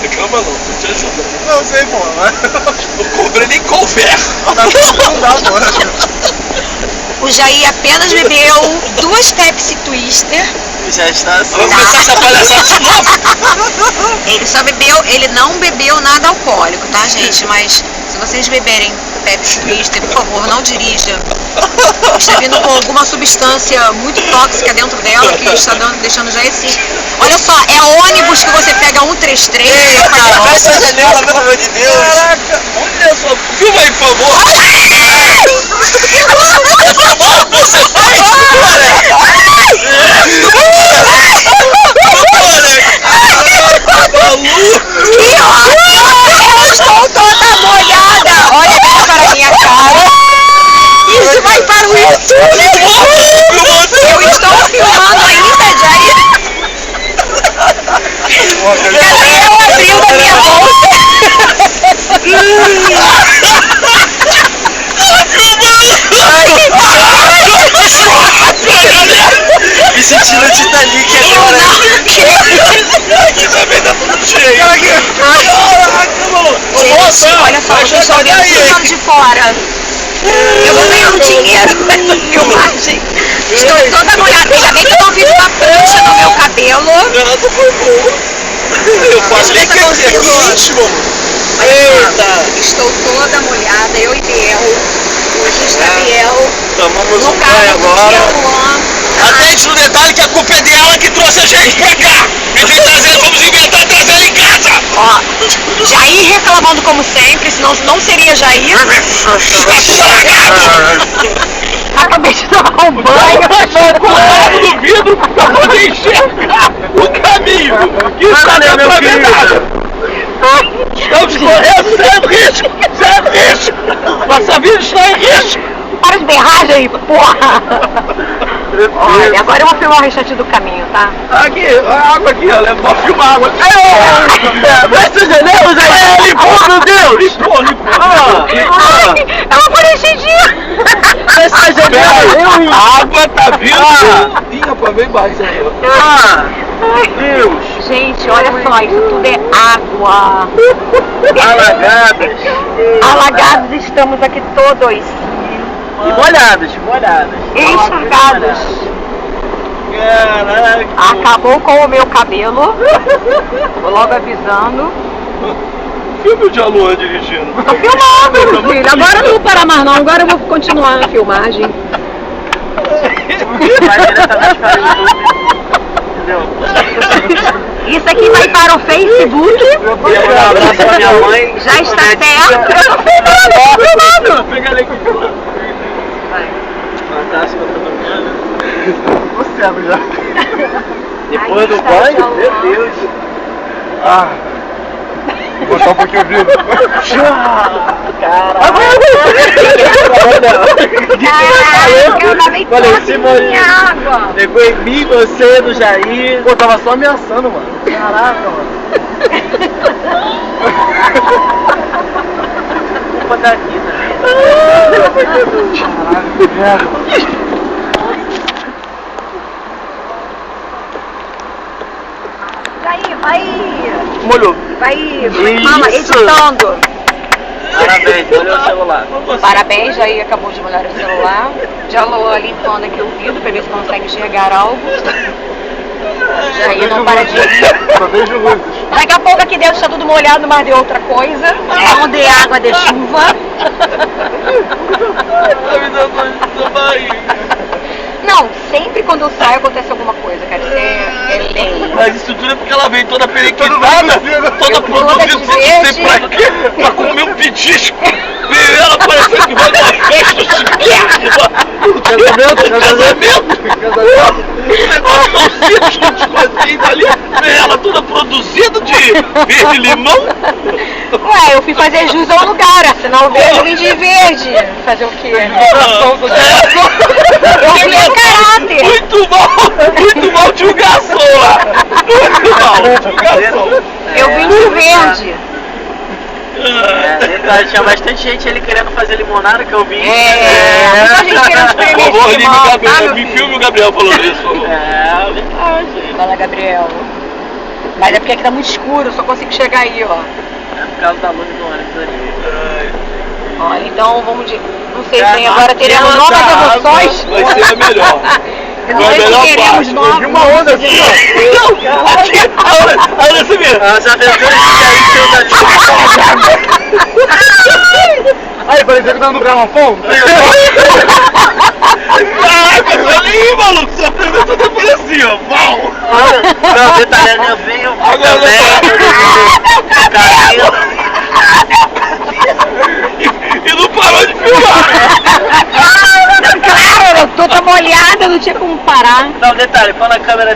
Reclama não, tô te ajudando. Não sei, pô, mas... Não cobrei nem conversa. Não dá, pô. O Jair apenas bebeu 2 Pepsi Twister. Já está assim. Vamos começar essa palhaçada de novo. Ele não bebeu nada alcoólico, tá, gente? Mas se vocês beberem Pepsi Twister, por favor, não dirija. Está vindo com alguma substância muito tóxica dentro dela que está deixando já esse... Olha só, é ônibus que você pega 133. Fecha a janela, pelo amor de Deus. Caraca, olha só. Filma aí, por favor. Você faz? Que ótimo! Eu estou toda molhada! Olha aqui para a minha cara! Isso vai para o YouTube! Eu estou filmando ainda, Jair! Cadê eu abrindo a minha bolsa? Me sentindo Titanic agora. Aqui também tá tudo cheio. Caraca, mano. Gente, olha só, vocês estão vendo tudo do lado de fora. Eu vou ganhar um dinheiro com essa filmagem. Estou toda molhada. Ainda bem que eu não fiz uma prancha no meu cabelo. Ela foi boa. Eu falei que é íntimo. Eita. Estou toda molhada, eu e Biel. Hoje está Biel. Tomamos No um carro banho do agora. Tia Luan. Atente no detalhe que a culpa é dela que trouxe a gente pra cá. Em vez de trazer, vamos inventar trazer ela em casa. Ó, Jair reclamando como sempre, senão não seria Jair. Acabei de tomar um banho. Colado no vidro pra poder enxergar o caminho. Que está dentro da verdade. Estamos correndo sem risco. Nossa vida está em risco. Para de berrar, Jair, porra. Olha, agora eu vou filmar o restante do caminho, tá? Aqui, a água aqui, ó. Vou filmar água. Essa janela, Zé. Limpou, meu Deus. Limpou. Ai, eu vou pôr enchidinha. Essa janela. A água tá vindo. Ih, rapaz, vem mais aí, ó. Meu Deus. Gente, olha só, isso tudo é água. Alagadas. Alagados estamos aqui todos. E molhadas. Encharcados. Caraca. Acabou com o meu cabelo. Tô logo avisando. Filme o Tia Luan dirigindo. Tô filmando, meu filho. Agora eu não vou parar mais não. Agora eu vou continuar a filmagem. Vai diretamente para o YouTube. Entendeu? Isso aqui vai para o Facebook. Um abraço pra minha mãe. Já está certo. Eu tô filmando. Pega ele aqui. Fantástico, eu tô dormindo. Você abre já. Depois do Aí está, banho, Tia meu Luan. Deus. Vou botar um pouquinho o vidro. Caralho. Eu acabei Falei, toda Simone. minha água. Pegou em mim, você, no Jair. Pô, tava só ameaçando, mano. Caraca, mano. Culpa da vida. Caralho, que merda. Vai. Molhou. Vai. Mama, editando. Parabéns, olha o celular. Parabéns, Jair acabou de molhar o celular. Já Luan limpando aqui o vidro pra ver se consegue enxergar algo. Jair não para de rir. Só vejo luzes. Daqui a pouco aqui dentro está tudo molhado, mas de outra coisa. Não de água, de chuva. Tá me dando dor de barriga. Não, sempre quando eu saio acontece alguma coisa, cara. Isso é lei. Mas isso tudo é porque ela veio toda periquitada, toda produzida, não sei pra quê, pra comer um petisco. Veio ela parecendo que vai numa festa chiquérrima. Casamento. Um negócio tão simples que assim dali. Veio ela toda produzida de verde limão. Ué, eu fui fazer jus ao lugar, assinar o verde, eu vim de verde. Fazer o quê? Eu vim em caráter. Muito mal de um garçom lá. Muito mal de um garçom. Eu vim de verde. Detalhe, tinha bastante gente ali querendo fazer limonada que eu vi. Muita gente querendo espremer Por favor, esse ligue o limão, Gabriel, tá, meu me filho? filme o Gabriel falando isso. É verdade. Fala, Gabriel. Mas é porque aqui tá muito escuro, eu só consigo chegar aí, ó. É por causa da luz do ônibus ali. Olha, então vamos de... Não sei se Cara, agora teremos essa novas água emoções. vai ser a melhor. Eu não Foi a sei se melhor teremos parte. novas... Teve uma onda aqui, ó. Olha esse mesmo. Ela já fez 2 dias aí, Aí, parecia que tava no gramofone. Caraca, olha aí, maluco. Sua primeira tá por assim, ó. Pau. Não, detalhando eu venho. Agora E não parou de filmar. Claro, eu tô molhada, não tinha como parar. Não, detalhe, quando a câmera